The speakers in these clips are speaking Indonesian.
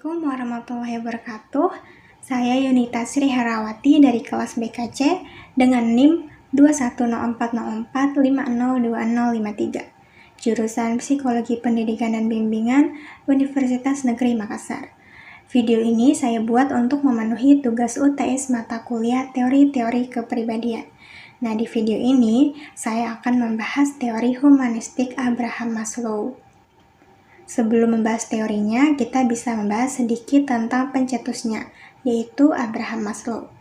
Assalamualaikum warahmatullahi wabarakatuh. Saya Yunita Sri Herawati dari kelas BKC dengan NIM 21044502053, jurusan Psikologi Pendidikan dan Bimbingan Universitas Negeri Makassar. Video ini saya buat untuk memenuhi tugas UTS mata kuliah Teori-Teori Kepribadian. Nah, di video ini saya akan membahas teori humanistik Abraham Maslow. Sebelum membahas teorinya, kita bisa membahas sedikit tentang pencetusnya, yaitu Abraham Maslow.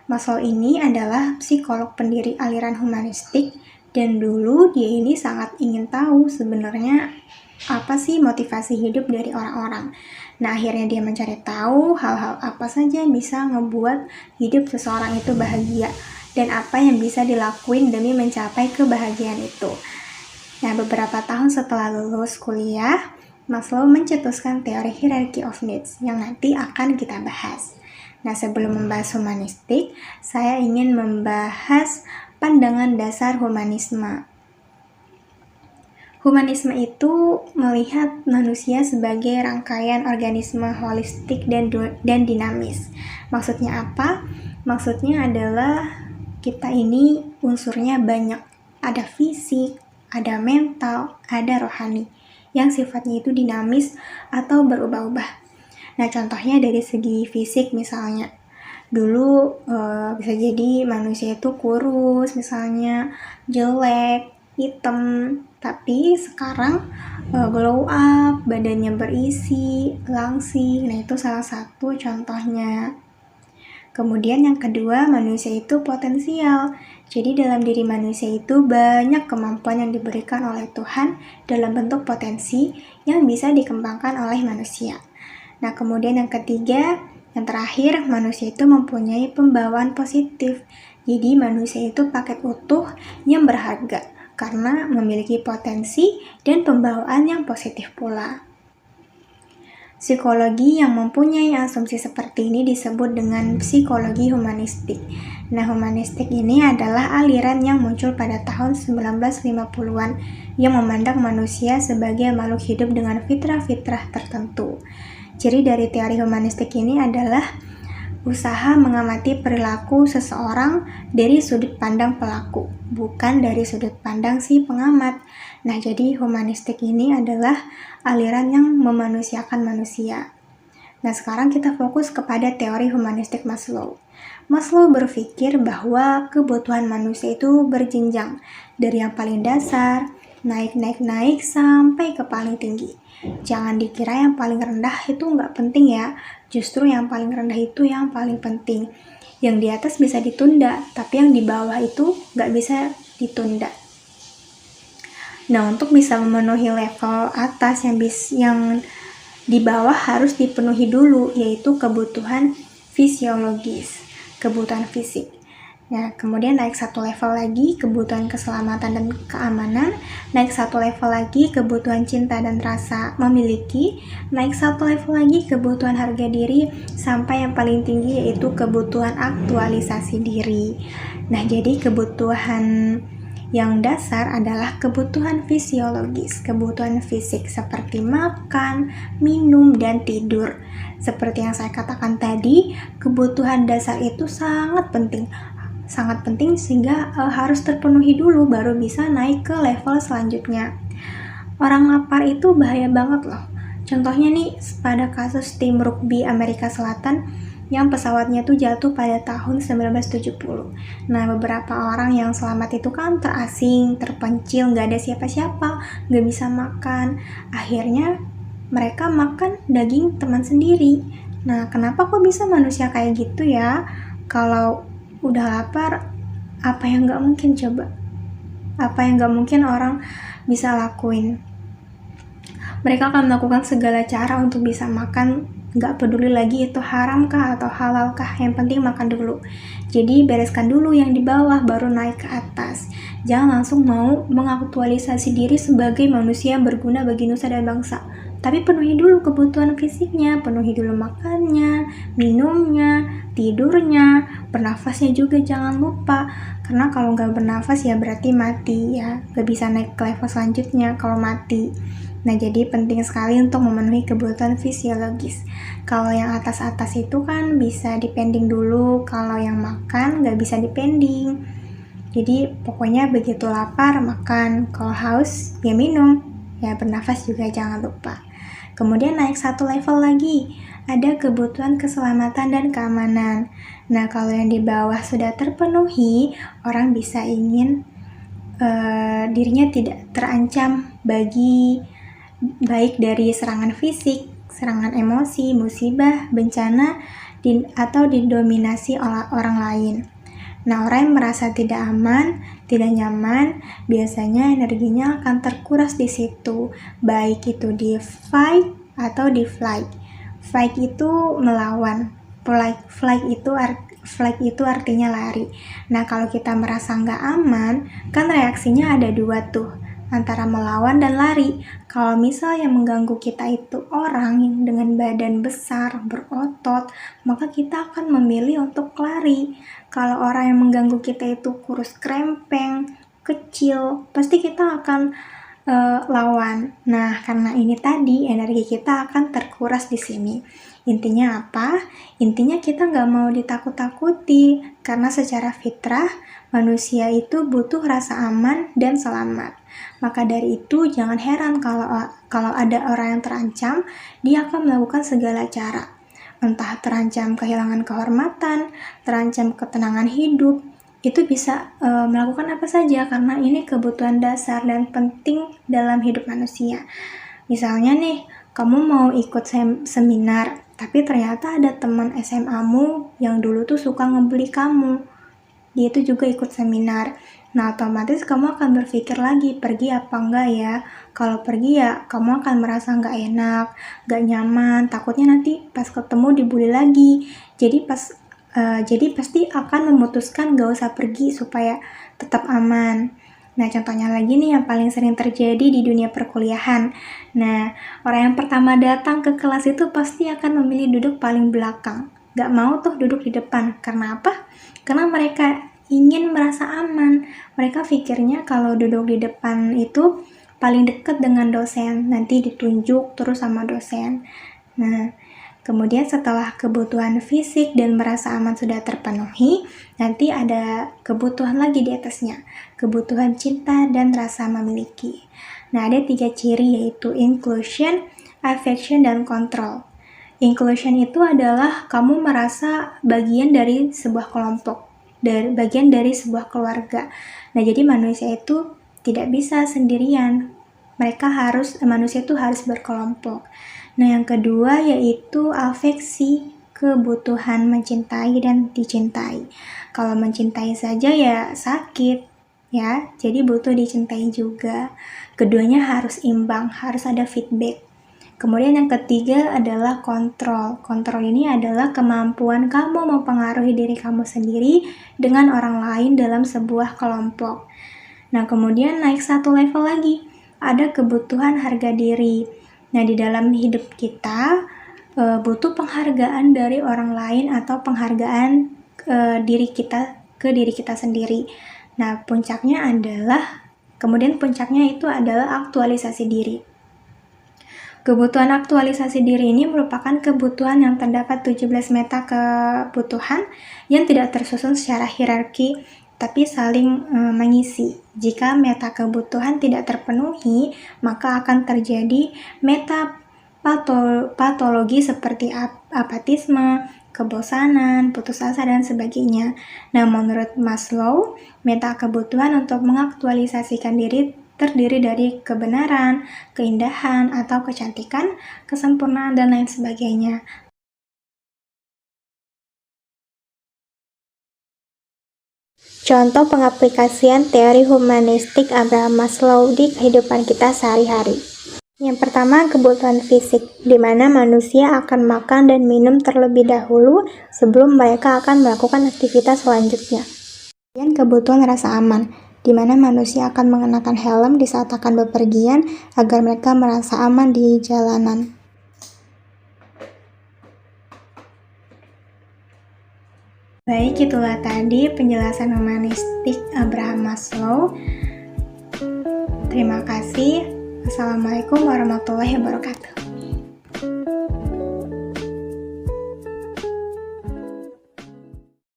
Maslow ini adalah psikolog pendiri aliran humanistik, dan dulu dia ini sangat ingin tahu sebenarnya apa sih motivasi hidup dari orang-orang. Nah, akhirnya dia mencari tahu hal-hal apa saja yang bisa membuat hidup seseorang itu bahagia, dan apa yang bisa dilakuin demi mencapai kebahagiaan itu. Nah, beberapa tahun setelah lulus kuliah, Maslow mencetuskan teori hierarchy of needs yang nanti akan kita bahas. Nah, sebelum membahas humanistik, saya ingin membahas pandangan dasar humanisme. Humanisme itu melihat manusia sebagai rangkaian organisme holistik dan dinamis. Maksudnya apa? Maksudnya adalah kita ini unsurnya banyak. Ada fisik, ada mental, ada rohani, yang sifatnya itu dinamis atau berubah-ubah. Nah, contohnya dari segi fisik misalnya, dulu bisa jadi manusia itu kurus, misalnya jelek, hitam, tapi sekarang glow up, badannya berisi, langsing. Nah, itu salah satu contohnya. Kemudian yang kedua, manusia itu potensial. Jadi dalam diri manusia itu banyak kemampuan yang diberikan oleh Tuhan dalam bentuk potensi yang bisa dikembangkan oleh manusia. Nah, kemudian yang ketiga, yang terakhir, manusia itu mempunyai pembawaan positif. Jadi manusia itu paket utuh yang berharga karena memiliki potensi dan pembawaan yang positif pula. Psikologi yang mempunyai asumsi seperti ini disebut dengan psikologi humanistik. Nah, humanistik ini adalah aliran yang muncul pada tahun 1950-an yang memandang manusia sebagai makhluk hidup dengan fitrah-fitrah tertentu. Jadi dari teori humanistik ini adalah usaha mengamati perilaku seseorang dari sudut pandang pelaku, bukan dari sudut pandang si pengamat. Nah, jadi humanistik ini adalah aliran yang memanusiakan manusia. Nah, sekarang kita fokus kepada teori humanistik Maslow. Maslow berpikir bahwa kebutuhan manusia itu berjenjang, dari yang paling dasar, naik sampai ke paling tinggi. Jangan dikira yang paling rendah itu nggak penting ya, justru yang paling rendah itu yang paling penting. Yang di atas bisa ditunda, tapi yang di bawah itu nggak bisa ditunda. Nah, untuk bisa memenuhi level atas yang di bawah harus dipenuhi dulu, yaitu kebutuhan fisiologis, kebutuhan fisik. Nah, kemudian naik satu level lagi, kebutuhan keselamatan dan keamanan. Naik satu level lagi, kebutuhan cinta dan rasa memiliki. Naik satu level lagi, kebutuhan harga diri. Sampai yang paling tinggi yaitu kebutuhan aktualisasi diri. Nah, jadi kebutuhan yang dasar adalah kebutuhan fisiologis, kebutuhan fisik seperti makan, minum, dan tidur. Seperti yang saya katakan tadi, kebutuhan dasar itu sangat penting sehingga harus terpenuhi dulu baru bisa naik ke level selanjutnya. Orang lapar itu bahaya banget loh. Contohnya nih pada kasus tim rugby Amerika Selatan yang pesawatnya tuh jatuh pada tahun 1970. Nah, beberapa orang yang selamat itu kan terasing, terpencil, gak ada siapa-siapa, gak bisa makan. Akhirnya mereka makan daging teman sendiri. Nah, kenapa kok bisa manusia kayak gitu ya? Kalau udah lapar, apa yang gak mungkin coba? Apa yang gak mungkin orang bisa lakuin? Mereka akan melakukan segala cara untuk bisa makan, gak peduli lagi itu haram kah atau halal kah, yang penting makan dulu. Jadi bereskan dulu yang di bawah baru naik ke atas. Jangan langsung mau mengaktualisasi diri sebagai manusia yang berguna bagi nusa dan bangsa. Tapi penuhi dulu kebutuhan fisiknya, penuhi dulu makannya, minumnya, tidurnya, bernafasnya juga jangan lupa. Karena kalau nggak bernafas ya berarti mati ya, nggak bisa naik ke level selanjutnya kalau mati. Nah, jadi penting sekali untuk memenuhi kebutuhan fisiologis. Kalau yang atas-atas itu kan bisa dipending dulu, kalau yang makan nggak bisa dipending. Jadi pokoknya begitu lapar makan, kalau haus ya minum, ya bernafas juga jangan lupa. Kemudian naik satu level lagi, ada kebutuhan keselamatan dan keamanan. Nah, kalau yang di bawah sudah terpenuhi, orang bisa ingin dirinya tidak terancam baik dari serangan fisik, serangan emosi, musibah, bencana, atau didominasi oleh orang lain. Nah, orang yang merasa tidak aman, tidak nyaman, biasanya energinya akan terkuras di situ, baik itu di fight atau di flight. Fight itu melawan, flight itu artinya lari. Nah, kalau kita merasa nggak aman, kan reaksinya ada dua tuh, antara melawan dan lari. Kalau misal yang mengganggu kita itu orang yang dengan badan besar, berotot, maka kita akan memilih untuk lari. Kalau orang yang mengganggu kita itu kurus krempeng, kecil, pasti kita akan lawan. Nah, karena ini tadi energi kita akan terkuras di sini. Intinya apa? Intinya kita nggak mau ditakut-takuti, karena secara fitrah manusia itu butuh rasa aman dan selamat. Maka dari itu jangan heran kalau ada orang yang terancam, dia akan melakukan segala cara. Entah terancam kehilangan kehormatan, terancam ketenangan hidup, itu bisa melakukan apa saja karena ini kebutuhan dasar dan penting dalam hidup manusia. Misalnya nih, kamu mau ikut seminar, tapi ternyata ada teman SMA-mu yang dulu tuh suka ngebully kamu. Dia itu juga ikut seminar. Nah, otomatis kamu akan berpikir lagi, pergi apa enggak ya? Kalau pergi ya, kamu akan merasa enggak enak, enggak nyaman, takutnya nanti pas ketemu dibully lagi. Jadi pasti akan memutuskan enggak usah pergi supaya tetap aman. Nah, contohnya lagi nih yang paling sering terjadi di dunia perkuliahan. Nah, orang yang pertama datang ke kelas itu pasti akan memilih duduk paling belakang. Gak mau tuh duduk di depan. Karena apa? Karena mereka ingin merasa aman. Mereka pikirnya kalau duduk di depan itu paling dekat dengan dosen, nanti ditunjuk terus sama dosen. Nah, kemudian setelah kebutuhan fisik dan merasa aman sudah terpenuhi, nanti ada kebutuhan lagi di atasnya, kebutuhan cinta dan rasa memiliki. Nah, ada 3 ciri yaitu inclusion, affection, dan control. Inclusion itu adalah kamu merasa bagian dari sebuah kelompok, bagian dari sebuah keluarga. Nah, jadi manusia itu tidak bisa sendirian. Manusia itu harus berkelompok. Nah, yang kedua yaitu afeksi, kebutuhan mencintai dan dicintai. Kalau mencintai saja ya sakit, ya. Jadi butuh dicintai juga. Keduanya harus imbang, harus ada feedback. Kemudian yang ketiga adalah kontrol. Kontrol ini adalah kemampuan kamu mempengaruhi diri kamu sendiri dengan orang lain dalam sebuah kelompok. Nah, kemudian naik satu level lagi, ada kebutuhan harga diri. Nah, di dalam hidup kita butuh penghargaan dari orang lain atau penghargaan diri kita sendiri. Nah, puncaknya itu adalah aktualisasi diri. Kebutuhan aktualisasi diri ini merupakan kebutuhan yang terdapat 17 meta kebutuhan yang tidak tersusun secara hierarki, tapi saling mengisi. Jika meta kebutuhan tidak terpenuhi, maka akan terjadi meta patologi seperti apatisme, kebosanan, putus asa, dan sebagainya. Nah, menurut Maslow, meta kebutuhan untuk mengaktualisasikan diri terdiri dari kebenaran, keindahan, atau kecantikan, kesempurnaan, dan lain sebagainya. Contoh pengaplikasian teori humanistik Abraham Maslow di kehidupan kita sehari-hari. Yang pertama, kebutuhan fisik, di mana manusia akan makan dan minum terlebih dahulu sebelum mereka akan melakukan aktivitas selanjutnya. Kemudian kebutuhan rasa aman, di mana manusia akan mengenakan helm di saat akan bepergian agar mereka merasa aman di jalanan. Baik, itulah tadi penjelasan humanistik Abraham Maslow. Terima kasih. Wassalamualaikum warahmatullahi wabarakatuh.